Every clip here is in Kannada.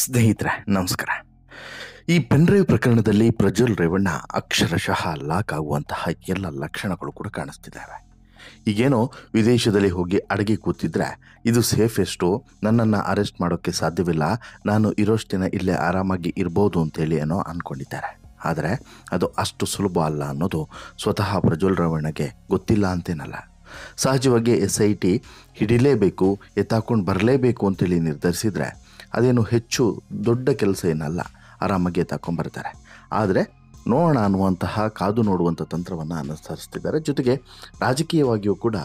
ಸ್ನೇಹಿತರೆ ನಮಸ್ಕಾರ. ಈ ಪೆನ್ಡ್ರೈವ್ ಪ್ರಕರಣದಲ್ಲಿ ಪ್ರಜ್ವಲ್ ರೇವಣ್ಣ ಅಕ್ಷರಶಃ ಲಾಕ್ ಆಗುವಂತಹ ಎಲ್ಲ ಲಕ್ಷಣಗಳು ಕೂಡ ಕಾಣಿಸ್ತಿದ್ದಾವೆ. ಈಗೇನೋ ವಿದೇಶದಲ್ಲಿ ಹೋಗಿ ಅಡಗಿ ಕೂತಿದ್ರೆ ಇದು ಸೇಫೆಸ್ಟು, ನನ್ನನ್ನು ಅರೆಸ್ಟ್ ಮಾಡೋಕ್ಕೆ ಸಾಧ್ಯವಿಲ್ಲ, ನಾನು ಇರೋಷ್ಟು ದಿನ ಇಲ್ಲೇ ಆರಾಮಾಗಿ ಇರ್ಬೋದು ಅಂತೇಳಿ ಏನೋ ಅಂದ್ಕೊಂಡಿದ್ದಾರೆ. ಆದರೆ ಅದು ಅಷ್ಟು ಸುಲಭ ಅಲ್ಲ ಅನ್ನೋದು ಸ್ವತಃ ಪ್ರಜ್ವಲ್ ರೇವಣ್ಣಗೆ ಗೊತ್ತಿಲ್ಲ ಅಂತೇನಲ್ಲ. ಸಹಜವಾಗಿ SIT ಹಿಡಿಲೇಬೇಕು, ಎತ್ತಾಕೊಂಡು ಬರಲೇಬೇಕು ಅಂತೇಳಿ ನಿರ್ಧರಿಸಿದರೆ ಅದೇನು ಹೆಚ್ಚು ದೊಡ್ಡ ಕೆಲಸ ಏನಲ್ಲ, ಆರಾಮಾಗಿ ಎತ್ತಾಕೊಂಡ್ಬರ್ತಾರೆ. ಆದರೆ ನೋಡೋಣ ಅನ್ನುವಂತಹ ಕಾದು ನೋಡುವಂಥ ತಂತ್ರವನ್ನು ಅನುಸರಿಸ್ತಿದ್ದಾರೆ. ಜೊತೆಗೆ ರಾಜಕೀಯವಾಗಿಯೂ ಕೂಡ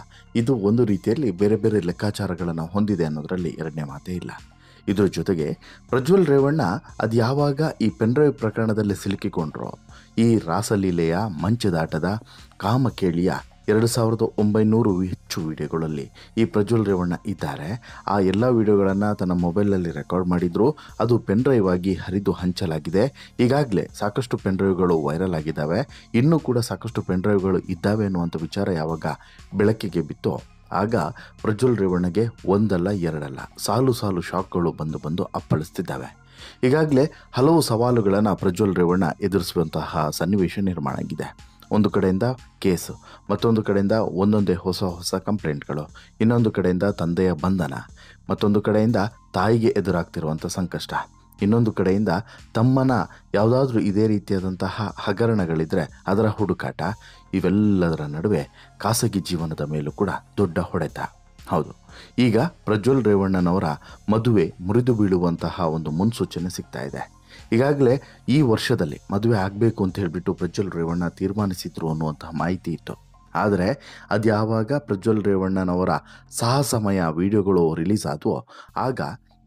ಇದು ಒಂದು ರೀತಿಯಲ್ಲಿ ಬೇರೆ ಬೇರೆ ಲೆಕ್ಕಾಚಾರಗಳನ್ನು ಹೊಂದಿದೆ ಅನ್ನೋದರಲ್ಲಿ ಎರಡನೇ ಮಾತೇ ಇಲ್ಲ. ಇದರ ಜೊತೆಗೆ ಪ್ರಜ್ವಲ್ ರೇವಣ್ಣ ಅದು ಯಾವಾಗ ಈ ಪೆನ್ಡ್ರೈವ್ ಪ್ರಕರಣದಲ್ಲಿ ಸಿಲುಕಿಕೊಂಡ್ರೋ, ಈ ರಾಸಲೀಲೆಯ ಮಂಚದಾಟದ ಕಾಮಕೇಳಿಯ 2900 ಹೆಚ್ಚು ವಿಡಿಯೋಗಳಲ್ಲಿ ಈ ಪ್ರಜ್ವಲ್ ರೇವಣ್ಣ ಇದ್ದಾರೆ. ಆ ಎಲ್ಲ ವಿಡಿಯೋಗಳನ್ನು ತನ್ನ ಮೊಬೈಲಲ್ಲಿ ರೆಕಾರ್ಡ್ ಮಾಡಿದ್ರು. ಅದು ಪೆನ್ಡ್ರೈವ್ ಆಗಿ ಹರಿದು ಹಂಚಲಾಗಿದೆ. ಈಗಾಗಲೇ ಸಾಕಷ್ಟು ಪೆನ್ಡ್ರೈವ್ಗಳು ವೈರಲ್ ಆಗಿದ್ದಾವೆ. ಇನ್ನೂ ಕೂಡ ಸಾಕಷ್ಟು ಪೆನ್ಡ್ರೈವ್ಗಳು ಇದ್ದಾವೆ ಅನ್ನುವಂಥ ವಿಚಾರ ಯಾವಾಗ ಬೆಳಕಿಗೆ ಬಿತ್ತೋ ಆಗ ಪ್ರಜ್ವಲ್ ರೇವಣ್ಣಗೆ ಒಂದಲ್ಲ ಎರಡಲ್ಲ ಸಾಲು ಸಾಲು ಶಾಕ್ಗಳು ಬಂದು ಅಪ್ಪಳಿಸ್ತಿದ್ದಾವೆ. ಈಗಾಗಲೇ ಹಲವು ಸವಾಲುಗಳನ್ನು ಪ್ರಜ್ವಲ್ ರೇವಣ್ಣ ಎದುರಿಸುವಂತಹ ಸನ್ನಿವೇಶ ನಿರ್ಮಾಣ ಆಗಿದೆ. ಒಂದು ಕಡೆಯಿಂದ ಕೇಸು, ಮತ್ತೊಂದು ಕಡೆಯಿಂದ ಒಂದೊಂದೇ ಹೊಸ ಕಂಪ್ಲೇಂಟ್ಗಳು, ಇನ್ನೊಂದು ಕಡೆಯಿಂದ ತಂದೆಯ ಬಂಧನ, ಮತ್ತೊಂದು ಕಡೆಯಿಂದ ತಾಯಿಗೆ ಎದುರಾಗ್ತಿರುವಂಥ ಸಂಕಷ್ಟ, ಇನ್ನೊಂದು ಕಡೆಯಿಂದ ತಮ್ಮನ ಯಾವುದಾದ್ರೂ ಇದೇ ರೀತಿಯಾದಂತಹ ಹಗರಣಗಳಿದ್ದರೆ ಅದರ ಹುಡುಕಾಟ. ಇವೆಲ್ಲದರ ನಡುವೆ ಖಾಸಗಿ ಜೀವನದ ಮೇಲೂ ಕೂಡ ದೊಡ್ಡ ಹೊಡೆತ. ಹೌದು, ಈಗ ಪ್ರಜ್ವಲ್ ರೇವಣ್ಣನವರ ಮದುವೆ ಮುರಿದು ಬೀಳುವಂತಹ ಒಂದು ಮುನ್ಸೂಚನೆ ಸಿಗ್ತಾ ಇದೆ. ಈಗಾಗಲೇ ಈ ವರ್ಷದಲ್ಲಿ ಮದುವೆ ಆಗಬೇಕು ಅಂತ ಹೇಳಿಬಿಟ್ಟು ಪ್ರಜ್ವಲ್ ರೇವಣ್ಣ ತೀರ್ಮಾನಿಸಿದ್ರು ಅನ್ನುವಂತಹ ಮಾಹಿತಿ ಇತ್ತು. ಆದರೆ ಅದು ಯಾವಾಗ ಪ್ರಜ್ವಲ್ ರೇವಣ್ಣನವರ ಸಾಹಸಮಯ ವಿಡಿಯೋಗಳು ರಿಲೀಸ್ ಆದವೋ ಆಗ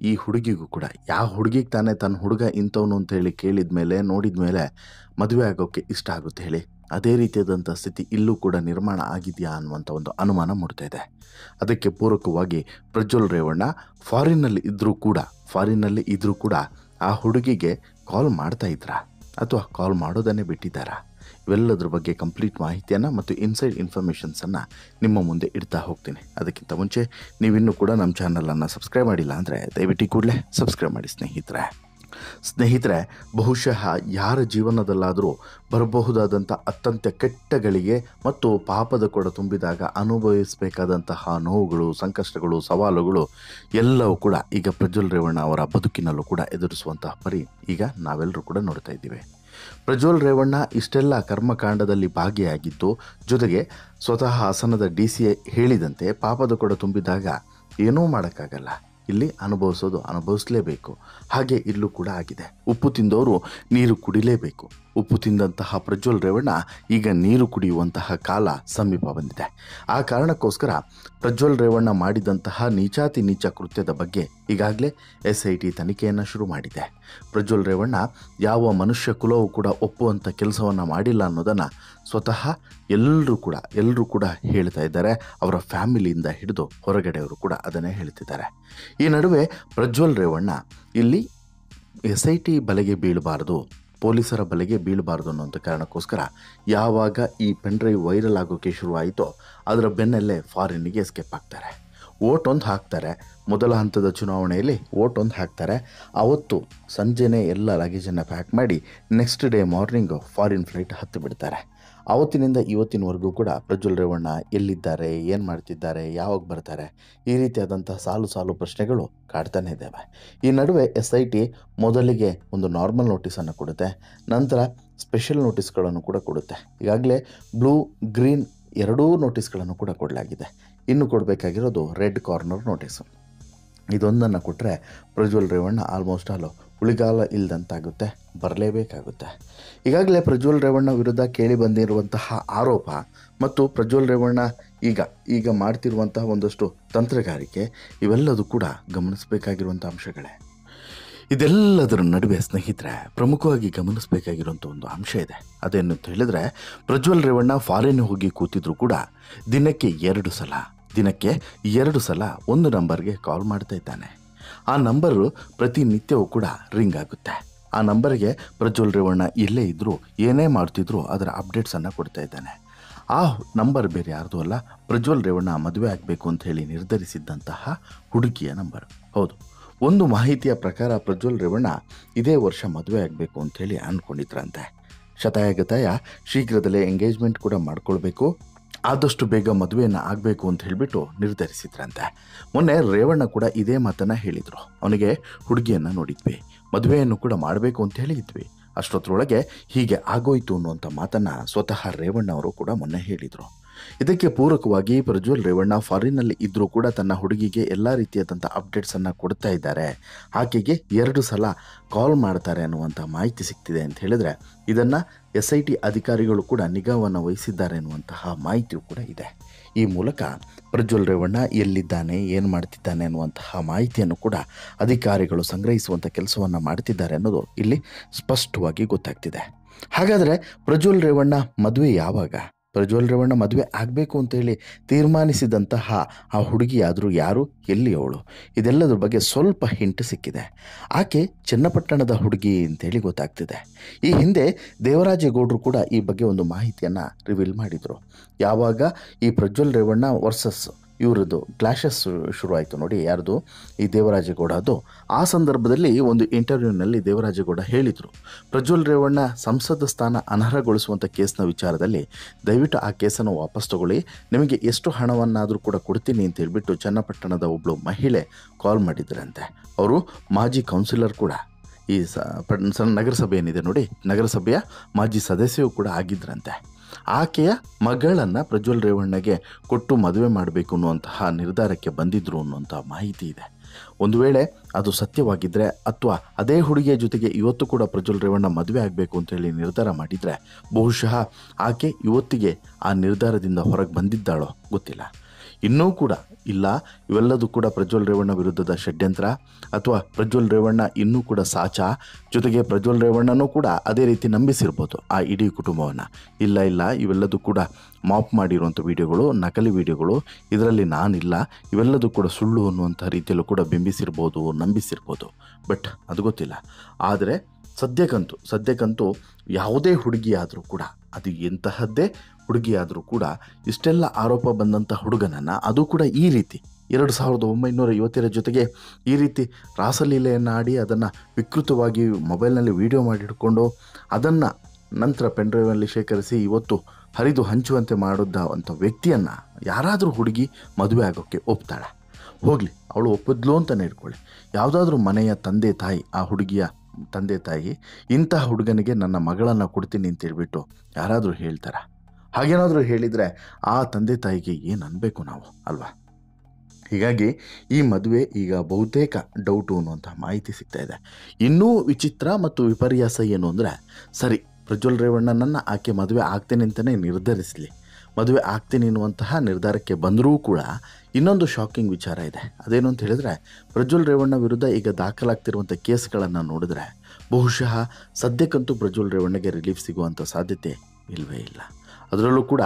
ಈ ಹುಡುಗಿಗೂ ಕೂಡ, ಯಾವ ಹುಡುಗಿಗೆ ತಾನೇ ತನ್ನ ಹುಡುಗ ಇಂಥವನು ಅಂತೇಳಿ ಕೇಳಿದ ಮೇಲೆ ನೋಡಿದ ಮೇಲೆ ಮದುವೆ ಆಗೋಕ್ಕೆ ಇಷ್ಟ ಆಗುತ್ತೆ ಹೇಳಿ, ಅದೇ ರೀತಿಯಾದಂಥ ಸ್ಥಿತಿ ಇಲ್ಲೂ ಕೂಡ ನಿರ್ಮಾಣ ಆಗಿದೆಯಾ ಅನ್ನುವಂಥ ಒಂದು ಅನುಮಾನ ಮೂಡ್ತಾ ಇದೆ. ಅದಕ್ಕೆ ಪೂರಕವಾಗಿ ಪ್ರಜ್ವಲ್ ರೇವಣ್ಣ ಫಾರಿನ್ನಲ್ಲಿ ಇದ್ದರೂ ಕೂಡ ಆ ಹುಡುಗಿಗೆ ಕಾಲ್ ಮಾಡ್ತಾ ಇದ್ರಾ ಅಥವಾ ಕಾಲ್ ಮಾಡೋದನ್ನೇ ಬಿಟ್ಟಿದ್ದಾರಾ? ಇವೆಲ್ಲದ್ರ ಬಗ್ಗೆ ಕಂಪ್ಲೀಟ್ ಮಾಹಿತಿಯನ್ನು ಮತ್ತು ಇನ್ಸೈಡ್ ಇನ್ಫಾರ್ಮೇಷನ್ಸನ್ನು ನಿಮ್ಮ ಮುಂದೆ ಇಡ್ತಾ ಹೋಗ್ತೀನಿ. ಅದಕ್ಕಿಂತ ಮುಂಚೆ ನೀವಿನ್ನೂ ಕೂಡ ನಮ್ಮ ಚಾನಲನ್ನು ಸಬ್ಸ್ಕ್ರೈಬ್ ಮಾಡಿಲ್ಲ ಅಂದರೆ ದಯವಿಟ್ಟು ಕೂಡಲೇ ಸಬ್ಸ್ಕ್ರೈಬ್ ಮಾಡಿ ಸ್ನೇಹಿತರೆ. ಬಹುಶಃ ಯಾರ ಜೀವನದಲ್ಲಾದರೂ ಬರಬಹುದಾದಂಥ ಅತ್ಯಂತ ಕೆಟ್ಟಗಳಿಗೆ ಮತ್ತು ಪಾಪದ ಕೊಡ ತುಂಬಿದಾಗ ಅನುಭವಿಸಬೇಕಾದಂತಹ ನೋವುಗಳು, ಸಂಕಷ್ಟಗಳು, ಸವಾಲುಗಳು ಎಲ್ಲವೂ ಕೂಡ ಈಗ ಪ್ರಜ್ವಲ್ ರೇವಣ್ಣ ಅವರ ಬದುಕಿನಲ್ಲೂ ಕೂಡ ಎದುರಿಸುವಂತಹ ಪರಿ ಈಗ ನಾವೆಲ್ಲರೂ ಕೂಡ ನೋಡ್ತಾ ಇದ್ದೀವಿ. ಪ್ರಜ್ವಲ್ ರೇವಣ್ಣ ಇಷ್ಟೆಲ್ಲ ಕರ್ಮಕಾಂಡದಲ್ಲಿ ಭಾಗಿಯಾಗಿದ್ದು, ಜೊತೆಗೆ ಸ್ವತಃ ಹಾಸನದ DC ಹೇಳಿದಂತೆ ಪಾಪದ ಕೊಡ ತುಂಬಿದಾಗ ಏನೂ ಮಾಡೋಕ್ಕಾಗಲ್ಲ, ಇಲ್ಲಿ ಅನುಭವಿಸಲೇಬೇಕು. ಹಾಗೆ ಇಲ್ಲೂ ಕೂಡ ಆಗಿದೆ. ಉಪ್ಪು ತಿಂದವರು ನೀರು ಕುಡಿಲೇಬೇಕು. ಉಪ್ಪು ತಿಂದಂತಹ ಪ್ರಜ್ವಲ್ ರೇವಣ್ಣ ಈಗ ನೀರು ಕುಡಿಯುವಂತಹ ಕಾಲ ಸಮೀಪ ಬಂದಿದೆ. ಆ ಕಾರಣಕ್ಕೋಸ್ಕರ ಪ್ರಜ್ವಲ್ ರೇವಣ್ಣ ಮಾಡಿದಂತಹ ನೀಚ ಕೃತ್ಯದ ಬಗ್ಗೆ ಈಗಾಗಲೇ SIT ತನಿಖೆಯನ್ನು ಶುರು ಮಾಡಿದೆ. ಪ್ರಜ್ವಲ್ ರೇವಣ್ಣ ಯಾವ ಮನುಷ್ಯ ಕುಲವೂ ಕೂಡ ಒಪ್ಪುವಂಥ ಕೆಲಸವನ್ನು ಮಾಡಿಲ್ಲ ಅನ್ನೋದನ್ನು ಸ್ವತಃ ಎಲ್ಲರೂ ಕೂಡ ಹೇಳ್ತಾ ಇದ್ದಾರೆ. ಅವರ ಫ್ಯಾಮಿಲಿಯಿಂದ ಹಿಡಿದು ಹೊರಗಡೆಯವರು ಕೂಡ ಅದನ್ನೇ ಹೇಳ್ತಿದ್ದಾರೆ. ಈ ನಡುವೆ ಪ್ರಜ್ವಲ್ ರೇವಣ್ಣ ಇಲ್ಲಿ SIT ಬಲೆಗೆ ಬೀಳಬಾರ್ದು, ಪೊಲೀಸರ ಬಲೆಗೆ ಬೀಳಬಾರ್ದು ಅನ್ನೋಂಥ ಕಾರಣಕ್ಕೋಸ್ಕರ ಯಾವಾಗ ಈ ಪೆನ್ಡ್ರೈವ್ ವೈರಲ್ ಆಗೋಕ್ಕೆ ಶುರುವಾಯಿತೋ ಅದರ ಬೆನ್ನಲ್ಲೇ ಫಾರಿನ್ನಿಗೆ ಎಸ್ಕೇಪ್ ಆಗ್ತಾರೆ. ವೋಟ್ ಒಂದು ಹಾಕ್ತಾರೆ. ಮೊದಲ ಹಂತದ ಚುನಾವಣೆಯಲ್ಲಿ ವೋಟ್ ಒಂದು ಹಾಕ್ತಾರೆ. ಅವತ್ತು ಸಂಜೆನೇ ಎಲ್ಲ ಲಗೇಜನ್ನು ಪ್ಯಾಕ್ ಮಾಡಿ next day morning foreign flight ಹತ್ತಿ ಬಿಡ್ತಾರೆ. ಆವತ್ತಿನಿಂದ ಇವತ್ತಿನವರೆಗೂ ಕೂಡ ಪ್ರಜ್ವಲ್ ರೇವಣ್ಣ ಎಲ್ಲಿದ್ದಾರೆ, ಏನು ಮಾಡ್ತಿದ್ದಾರೆ, ಯಾವಾಗ ಬರ್ತಾರೆ, ಈ ರೀತಿಯಾದಂತಹ ಸಾಲು ಪ್ರಶ್ನೆಗಳು ಕಾಡ್ತಾನೆ ಇದ್ದಾವೆ. ಈ ನಡುವೆ SIT ಮೊದಲಿಗೆ ಒಂದು ನಾರ್ಮಲ್ ನೋಟಿಸನ್ನು ಕೊಡುತ್ತೆ, ನಂತರ ಸ್ಪೆಷಲ್ ನೋಟಿಸ್ಗಳನ್ನು ಕೂಡ ಕೊಡುತ್ತೆ. ಈಗಾಗಲೇ ಬ್ಲೂ, ಗ್ರೀನ್ ಎರಡೂ ನೋಟಿಸ್ಗಳನ್ನು ಕೂಡ ಕೊಡಲಾಗಿದೆ. ಇನ್ನು ಕೊಡಬೇಕಾಗಿರೋದು ರೆಡ್ ಕಾರ್ನರ್ ನೋಟಿಸು. ಇದೊಂದನ್ನು ಕೊಟ್ಟರೆ ಪ್ರಜ್ವಲ್ ರೇವಣ್ಣ ಆಲ್ಮೋಸ್ಟ್ ಉಳಿಗಾಲ ಇಲ್ಲದಂತಾಗುತ್ತೆ, ಬರಲೇಬೇಕಾಗುತ್ತೆ. ಈಗಾಗಲೇ ಪ್ರಜ್ವಲ್ ರೇವಣ್ಣ ವಿರುದ್ಧ ಕೇಳಿ ಬಂದಿರುವಂತಹ ಆರೋಪ ಮತ್ತು ಪ್ರಜ್ವಲ್ ರೇವಣ್ಣ ಈಗ ಮಾಡ್ತಿರುವಂತಹ ಒಂದಷ್ಟು ತಂತ್ರಗಾರಿಕೆ ಇವೆಲ್ಲದೂ ಕೂಡ ಗಮನಿಸಬೇಕಾಗಿರುವಂಥ ಅಂಶಗಳೇ. ಇದೆಲ್ಲದರ ನಡುವೆ ಸ್ನೇಹಿತರೆ ಒಂದು ಗಮನಿಸಬೇಕಾಗಿರುವಂಥ ಒಂದು ಅಂಶ ಇದೆ. ಅದೇನು ಅಂತ ಹೇಳಿದ್ರೆ, ಪ್ರಜ್ವಲ್ ರೇವಣ್ಣ ಫಾರಿನ್ ಹೋಗಿ ಕೂತಿದ್ರು ಕೂಡ ದಿನಕ್ಕೆ 2 ಸಲ ಒಂದು ನಂಬರ್ಗೆ ಕಾಲ್ ಮಾಡ್ತಾ ಇದ್ದಾನೆ. ಆ ನಂಬರು ಪ್ರತಿನಿತ್ಯವೂ ಕೂಡ ರಿಂಗ್ ಆಗುತ್ತೆ. ಆ ನಂಬರ್ಗೆ ಪ್ರಜ್ವಲ್ ರೇವಣ್ಣ ಎಲ್ಲೇ ಇದ್ದರೂ ಏನೇ ಮಾಡ್ತಿದ್ರು ಅದರ ಅಪ್ಡೇಟ್ಸನ್ನು ಕೊಡ್ತಾ ಇದ್ದಾನೆ. ಆ ನಂಬರ್ ಬೇರೆ ಯಾರ್ದು ಅಲ್ಲ, ಪ್ರಜ್ವಲ್ ರೇವಣ್ಣ ಮದುವೆ ಆಗಬೇಕು ಅಂತ ಹೇಳಿ ನಿರ್ಧರಿಸಿದ್ದಂತಹ ಹುಡುಗಿಯ ನಂಬರ್. ಹೌದು, ಒಂದು ಮಾಹಿತಿಯ ಪ್ರಕಾರ ಪ್ರಜ್ವಲ್ ರೇವಣ್ಣ ಇದೇ ವರ್ಷ ಮದುವೆ ಆಗಬೇಕು ಅಂಥೇಳಿ ಅಂದ್ಕೊಂಡಿದ್ರಂತೆ. ಶತಾಯಗತಾಯ ಶೀಘ್ರದಲ್ಲೇ ಎಂಗೇಜ್ಮೆಂಟ್ ಕೂಡ ಮಾಡ್ಕೊಳ್ಬೇಕು, ಆದಷ್ಟು ಬೇಗ ಮದುವೆಯನ್ನು ಆಗಬೇಕು ಅಂತ ಹೇಳಿಬಿಟ್ಟು ನಿರ್ಧರಿಸಿದ್ರಂತೆ. ಮೊನ್ನೆ ರೇವಣ್ಣ ಕೂಡ ಇದೇ ಮಾತನ್ನು ಹೇಳಿದರು. ಅವನಿಗೆ ಹುಡುಗಿಯನ್ನು ನೋಡಿದ್ವಿ, ಮದುವೆಯನ್ನು ಕೂಡ ಮಾಡಬೇಕು ಅಂತ ಹೇಳಿದ್ವಿ, ಅಷ್ಟೊತ್ತರೊಳಗೆ ಹೀಗೆ ಆಗೋಯ್ತು ಅನ್ನುವಂಥ ಮಾತನ್ನು ಸ್ವತಃ ರೇವಣ್ಣ ಅವರು ಕೂಡ ಮೊನ್ನೆ ಹೇಳಿದರು. ಇದಕ್ಕೆ ಪೂರಕವಾಗಿ ಪ್ರಜ್ವಲ್ ರೇವಣ್ಣ ಫಾರಿನ್ನಲ್ಲಿ ಇದ್ದರೂ ಕೂಡ ತನ್ನ ಹುಡುಗಿಗೆ ಎಲ್ಲ ರೀತಿಯಾದಂಥ ಅಪ್ಡೇಟ್ಸನ್ನು ಕೊಡ್ತಾ ಇದ್ದಾರೆ. ಆಕೆಗೆ 2 ಸಲ ಕಾಲ್ ಮಾಡ್ತಾರೆ ಅನ್ನುವಂಥ ಮಾಹಿತಿ ಸಿಗ್ತಿದೆ ಅಂತ ಹೇಳಿದ್ರೆ, ಇದನ್ನು SIT ಅಧಿಕಾರಿಗಳು ಕೂಡ ನಿಗಾವನ್ನು ವಹಿಸಿದ್ದಾರೆ ಅನ್ನುವಂತಹ ಮಾಹಿತಿಯೂ ಕೂಡ ಇದೆ. ಈ ಮೂಲಕ ಪ್ರಜ್ವಲ್ ರೇವಣ್ಣ ಎಲ್ಲಿದ್ದಾನೆ, ಏನು ಮಾಡ್ತಿದ್ದಾನೆ ಅನ್ನುವಂತಹ ಮಾಹಿತಿಯನ್ನು ಕೂಡ ಅಧಿಕಾರಿಗಳು ಸಂಗ್ರಹಿಸುವಂಥ ಕೆಲಸವನ್ನು ಮಾಡ್ತಿದ್ದಾರೆ ಅನ್ನೋದು ಇಲ್ಲಿ ಸ್ಪಷ್ಟವಾಗಿ ಗೊತ್ತಾಗ್ತಿದೆ. ಹಾಗಾದರೆ ಪ್ರಜ್ವಲ್ ರೇವಣ್ಣ ಮದುವೆ ಯಾವಾಗ? ಪ್ರಜ್ವಲ್ ರೇವಣ್ಣ ಮದುವೆ ಆಗಬೇಕು ಅಂತೇಳಿ ತೀರ್ಮಾನಿಸಿದಂತಹ ಆ ಹುಡುಗಿಯಾದರೂ ಯಾರು, ಎಲ್ಲಿ ಅವಳು? ಇದೆಲ್ಲದ್ರ ಬಗ್ಗೆ ಸ್ವಲ್ಪ ಹಿಂಟ್ ಸಿಕ್ಕಿದೆ. ಆಕೆ ಚನ್ನಪಟ್ಟಣದ ಹುಡುಗಿ ಅಂತೇಳಿ ಗೊತ್ತಾಗ್ತಿದೆ. ಈ ಹಿಂದೆ ದೇವರಾಜೇಗೌಡರು ಕೂಡ ಈ ಬಗ್ಗೆ ಒಂದು ಮಾಹಿತಿಯನ್ನು ರಿವೀಲ್ ಮಾಡಿದರು. ಯಾವಾಗ ಈ ಪ್ರಜ್ವಲ್ ರೇವಣ್ಣ ವರ್ಸಸ್ ಇವರದ್ದು ಕ್ಲಾಶಸ್ ಶುರುವಾಯಿತು ನೋಡಿ, ಯಾರ್ದು? ಈ ದೇವರಾಜೇಗೌಡ. ಅದು ಆ ಸಂದರ್ಭದಲ್ಲಿ ಒಂದು ಇಂಟರ್ವ್ಯೂನಲ್ಲಿ ದೇವರಾಜೇಗೌಡ ಹೇಳಿದರು, ಪ್ರಜ್ವಲ್ ರೇವಣ್ಣ ಸಂಸದ ಸ್ಥಾನ ಅನರ್ಹಗೊಳಿಸುವಂಥ ಕೇಸ್ನ ವಿಚಾರದಲ್ಲಿ ದಯವಿಟ್ಟು ಆ ಕೇಸನ್ನು ವಾಪಸ್ ತಗೊಳ್ಳಿ, ನಿಮಗೆ ಎಷ್ಟು ಹಣವನ್ನಾದರೂ ಕೂಡ ಕೊಡ್ತೀನಿ ಅಂತ ಹೇಳ್ಬಿಟ್ಟು ಚನ್ನಪಟ್ಟಣದ ಒಬ್ಬಳು ಮಹಿಳೆ ಕಾಲ್ ಮಾಡಿದ್ರಂತೆ. ಅವರು ಮಾಜಿ ಕೌನ್ಸಿಲರ್ ಕೂಡ, ಈ ನಗರಸಭೆ ಏನಿದೆ ನೋಡಿ, ನಗರಸಭೆಯ ಮಾಜಿ ಸದಸ್ಯರು ಕೂಡ ಆಗಿದ್ರಂತೆ. ಆಕೆಯ ಮಗಳನ್ನು ಪ್ರಜ್ವಲ್ ರೇವಣ್ಣಗೆ ಕೊಟ್ಟು ಮದುವೆ ಮಾಡಬೇಕು ಅನ್ನುವಂತಹ ನಿರ್ಧಾರಕ್ಕೆ ಬಂದಿದ್ದರು ಅನ್ನುವಂಥ ಮಾಹಿತಿ ಇದೆ. ಒಂದು ವೇಳೆ ಅದು ಸತ್ಯವಾಗಿದ್ದರೆ, ಅಥವಾ ಅದೇ ಹುಡುಗಿಯ ಜೊತೆಗೆ ಇವತ್ತು ಕೂಡ ಪ್ರಜ್ವಲ್ ರೇವಣ್ಣ ಮದುವೆ ಆಗಬೇಕು ಅಂತೇಳಿ ನಿರ್ಧಾರ ಮಾಡಿದರೆ, ಬಹುಶಃ ಆಕೆ ಇವತ್ತಿಗೆ ಆ ನಿರ್ಧಾರದಿಂದ ಹೊರಗೆ ಬಂದಿದ್ದಾಳೋ ಗೊತ್ತಿಲ್ಲ. ಇನ್ನೂ ಕೂಡ ಇಲ್ಲ, ಇವೆಲ್ಲದೂ ಕೂಡ ಪ್ರಜ್ವಲ್ ರೇವಣ್ಣ ವಿರುದ್ಧದ ಷಡ್ಯಂತ್ರ, ಅಥವಾ ಪ್ರಜ್ವಲ್ ರೇವಣ್ಣ ಇನ್ನೂ ಕೂಡ ಸಾಚ, ಜೊತೆಗೆ ಪ್ರಜ್ವಲ್ ರೇವಣ್ಣನೂ ಕೂಡ ಅದೇ ರೀತಿ ನಂಬಿಸಿರ್ಬೋದು ಆ ಇಡೀ ಕುಟುಂಬವನ್ನು. ಇಲ್ಲ, ಇವೆಲ್ಲದೂ ಕೂಡ ಮಾಪ್ ಮಾಡಿರುವಂಥ ವಿಡಿಯೋಗಳು, ನಕಲಿ ವಿಡಿಯೋಗಳು, ಇದರಲ್ಲಿ ನಾನಿಲ್ಲ, ಇವೆಲ್ಲದೂ ಕೂಡ ಸುಳ್ಳು ಅನ್ನುವಂಥ ರೀತಿಯಲ್ಲೂ ಕೂಡ ಬಿಂಬಿಸಿರ್ಬೋದು, ನಂಬಿಸಿರ್ಬೋದು. ಬಟ್ ಅದು ಗೊತ್ತಿಲ್ಲ. ಆದರೆ ಸದ್ಯಕ್ಕಂತೂ ಯಾವುದೇ ಹುಡುಗಿಯಾದರೂ ಕೂಡ, ಅದು ಎಂತಹದ್ದೇ ಹುಡುಗಿಯಾದರೂ ಕೂಡ, ಇಷ್ಟೆಲ್ಲ ಆರೋಪ ಬಂದಂಥ ಹುಡುಗನನ್ನು, ಅದು ಕೂಡ ಈ ರೀತಿ 2950 ಜೊತೆಗೆ ಈ ರೀತಿ ರಾಸಲೀಲೆಯನ್ನು ಆಡಿ ಅದನ್ನು ವಿಕೃತವಾಗಿ ಮೊಬೈಲ್ನಲ್ಲಿ ವಿಡಿಯೋ ಮಾಡಿಟ್ಕೊಂಡು ಅದನ್ನು ನಂತರ ಪೆನ್ಡ್ರೈವಲ್ಲಿ ಶೇಖರಿಸಿ ಇವತ್ತು ಹರಿದು ಹಂಚುವಂತೆ ಮಾಡಿದಂಥ ವ್ಯಕ್ತಿಯನ್ನು ಯಾರಾದರೂ ಹುಡುಗಿ ಮದುವೆ ಆಗೋಕ್ಕೆ ಒಪ್ತಾಳೆ? ಹೋಗಲಿ, ಅವಳು ಒಪ್ಪಿದ್ಲು ಅಂತಲೇ ಇಟ್ಕೊಳ್ಳಿ. ಯಾವುದಾದ್ರೂ ಮನೆಯ ತಂದೆ ತಾಯಿ, ಆ ಹುಡುಗಿಯ ತಂದೆ ತಾಯಿ ಇಂತಹ ಹುಡುಗನಿಗೆ ನನ್ನ ಮಗಳನ್ನು ಕೊಡ್ತೀನಿ ಅಂತೇಳ್ಬಿಟ್ಟು ಯಾರಾದರೂ ಹೇಳ್ತಾರ? ಹಾಗೇನಾದರೂ ಹೇಳಿದರೆ ಆ ತಂದೆ ತಾಯಿಗೆ ಏನು ಅನ್ಬೇಕು ನಾವು, ಅಲ್ವಾ? ಹೀಗಾಗಿ ಈ ಮದುವೆ ಈಗ ಬಹುತೇಕ ಡೌಟು ಅನ್ನುವಂಥ ಮಾಹಿತಿ ಸಿಗ್ತಾ ಇದೆ. ಇನ್ನೂ ವಿಚಿತ್ರ ಮತ್ತು ವಿಪರ್ಯಾಸ ಏನು ಅಂದರೆ, ಸರಿ, ಪ್ರಜ್ವಲ್ ರೇವಣ್ಣನನ್ನು ಆಕೆ ಮದುವೆ ಆಗ್ತೇನೆ ಅಂತಲೇ ನಿರ್ಧರಿಸಲಿ, ಮದುವೆ ಆಗ್ತೀನಿ ಅನ್ನುವಂತಹ ನಿರ್ಧಾರಕ್ಕೆ ಬಂದರೂ ಕೂಡ ಇನ್ನೊಂದು ಶಾಕಿಂಗ್ ವಿಚಾರ ಇದೆ. ಅದೇನು ಅಂತ ಹೇಳಿದ್ರೆ, ಪ್ರಜ್ವಲ್ ರೇವಣ್ಣ ವಿರುದ್ಧ ಈಗ ದಾಖಲಾಗ್ತಿರುವಂಥ ಕೇಸ್ಗಳನ್ನು ನೋಡಿದ್ರೆ ಬಹುಶಃ ಸದ್ಯಕ್ಕಂತೂ ಪ್ರಜ್ವಲ್ ರೇವಣ್ಣಗೆ ರಿಲೀಫ್ ಸಿಗುವಂಥ ಸಾಧ್ಯತೆ ಇಲ್ಲವೇ ಇಲ್ಲ. ಅದರಲ್ಲೂ ಕೂಡ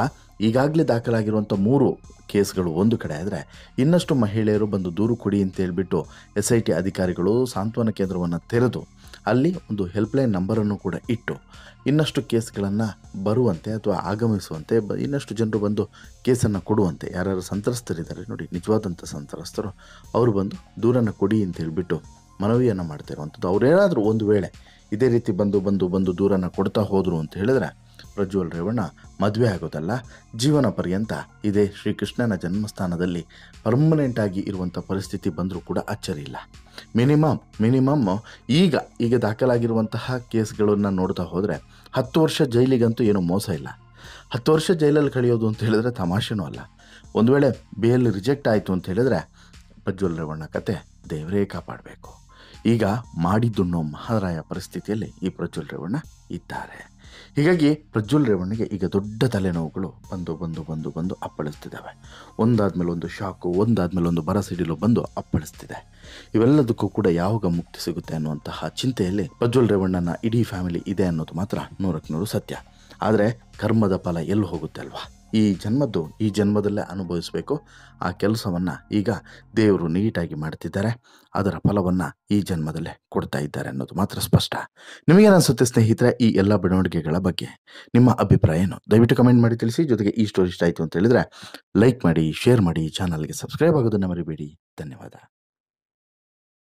ಈಗಾಗಲೇ ದಾಖಲಾಗಿರುವಂಥ 3 ಕೇಸ್ಗಳು ಒಂದು ಕಡೆ ಆದರೆ, ಇನ್ನಷ್ಟು ಮಹಿಳೆಯರು ಬಂದು ದೂರು ಕೊಡಿ ಅಂತ ಹೇಳ್ಬಿಟ್ಟು SIT ಅಧಿಕಾರಿಗಳು ಸಾಂತ್ವನ ಕೇಂದ್ರವನ್ನು ತೆರೆದು ಅಲ್ಲಿ ಒಂದು ಹೆಲ್ಪ್ಲೈನ್ ನಂಬರನ್ನು ಕೂಡ ಇಟ್ಟು ಇನ್ನಷ್ಟು ಕೇಸ್ಗಳನ್ನು ಬರುವಂತೆ ಅಥವಾ ಆಗಮಿಸುವಂತೆ, ಇನ್ನಷ್ಟು ಜನರು ಬಂದು ಕೇಸನ್ನು ಕೊಡುವಂತೆ, ಯಾರು ಸಂತ್ರಸ್ತರಿದ್ದಾರೆ ನೋಡಿ, ನಿಜವಾದಂಥ ಸಂತ್ರಸ್ತರು, ಅವರು ಬಂದು ದೂರನ್ನು ಕೊಡಿ ಅಂತ ಹೇಳ್ಬಿಟ್ಟು ಮನವಿಯನ್ನು ಮಾಡ್ತಾ ಇರುವಂಥದ್ದು. ಅವರೇನಾದರೂ ಒಂದು ವೇಳೆ ಇದೇ ರೀತಿ ಬಂದು ದೂರನ್ನು ಕೊಡ್ತಾ ಹೋದರು ಅಂತ ಹೇಳಿದ್ರೆ, ಪ್ರಜ್ವಲ್ ರೇವಣ್ಣ ಮದುವೆ ಆಗೋದಲ್ಲ, ಜೀವನ ಪರ್ಯಂತ ಇದೇ ಶ್ರೀಕೃಷ್ಣನ ಜನ್ಮಸ್ಥಾನದಲ್ಲಿ ಪರ್ಮನೆಂಟಾಗಿ ಇರುವಂಥ ಪರಿಸ್ಥಿತಿ ಬಂದರೂ ಕೂಡ ಅಚ್ಚರಿ ಇಲ್ಲ. ಮಿನಿಮಮ್ ಈಗ ದಾಖಲಾಗಿರುವಂತಹ ಕೇಸ್ಗಳನ್ನು ನೋಡ್ತಾ ಹೋದರೆ 10 ವರ್ಷ ಜೈಲಿಗಂತೂ ಏನೂ ಮೋಸ ಇಲ್ಲ. 10 ವರ್ಷ ಜೈಲಲ್ಲಿ ಕಳೆಯೋದು ಅಂತ ಹೇಳಿದ್ರೆ ತಮಾಷೆನೂ ಅಲ್ಲ. ಒಂದು ವೇಳೆ ಬೇಲ್ ರಿಜೆಕ್ಟ್ ಆಯಿತು ಅಂತ ಹೇಳಿದ್ರೆ ಪ್ರಜ್ವಲ್ ರೇವಣ್ಣ ಕತೆ ದೇವರೇ ಕಾಪಾಡಬೇಕು. ಈಗ ಮಾಡಿದ್ದುಣ್ಣೋ ಮಹಾರಾಯ ಪರಿಸ್ಥಿತಿಯಲ್ಲಿ ಈ ಪ್ರಜ್ವಲ್ ರೇವಣ್ಣ ಇದ್ದಾರೆ. ಹೀಗಾಗಿ ಪ್ರಜ್ವಲ್ ರೇವಣ್ಣಗೆ ಈಗ ದೊಡ್ಡ ತಲೆನೋವುಗಳು ಬಂದು ಅಪ್ಪಳಿಸ್ತಿದ್ದಾವೆ. ಒಂದಾದ್ಮೇಲೆ ಒಂದು ಶಾಕು, ಒಂದಾದ್ಮೇಲೆ ಒಂದು ಬರಸಿಡಿಲು ಬಂದು ಅಪ್ಪಳಿಸ್ತಿದೆ. ಇವೆಲ್ಲದಕ್ಕೂ ಕೂಡ ಯಾವಾಗ ಮುಕ್ತಿ ಸಿಗುತ್ತೆ ಅನ್ನುವಂತಹ ಚಿಂತೆಯಲ್ಲಿ ಪ್ರಜ್ವಲ್ ರೇವಣ್ಣನ ಇಡೀ ಫ್ಯಾಮಿಲಿ ಇದೆ ಅನ್ನೋದು ಮಾತ್ರ 100ಕ್ಕೆ 100 ಸತ್ಯ. ಆದರೆ ಕರ್ಮದ ಫಲ ಎಲ್ಲಿ ಹೋಗುತ್ತೆ ಅಲ್ವಾ? ಈ ಜನ್ಮದಲ್ಲೇ ಅನುಭವಿಸಬೇಕು. ಆ ಕೆಲಸವನ್ನು ಈಗ ದೇವರು ನೀಟಾಗಿ ಮಾಡ್ತಿದ್ದಾರೆ, ಅದರ ಫಲವನ್ನು ಈ ಜನ್ಮದಲ್ಲೇ ಕೊಡ್ತಾ ಇದ್ದಾರೆ ಅನ್ನೋದು ಮಾತ್ರ ಸ್ಪಷ್ಟ. ನಿಮಗೇನು ಅನಿಸುತ್ತೆ ಸ್ನೇಹಿತರೆ ಈ ಎಲ್ಲ ಬೆಳವಣಿಗೆಗಳ ಬಗ್ಗೆ? ನಿಮ್ಮ ಅಭಿಪ್ರಾಯ ಏನು? ದಯವಿಟ್ಟು ಕಮೆಂಟ್ ಮಾಡಿ ತಿಳಿಸಿ. ಜೊತೆಗೆ ಈ ಸ್ಟೋರಿ ಇಷ್ಟ ಆಯಿತು ಅಂತ ಹೇಳಿದರೆ ಲೈಕ್ ಮಾಡಿ, ಶೇರ್ ಮಾಡಿ, ಚಾನಲ್ಗೆ ಸಬ್ಸ್ಕ್ರೈಬ್ ಆಗೋದನ್ನು ಮರಿಬೇಡಿ. ಧನ್ಯವಾದ.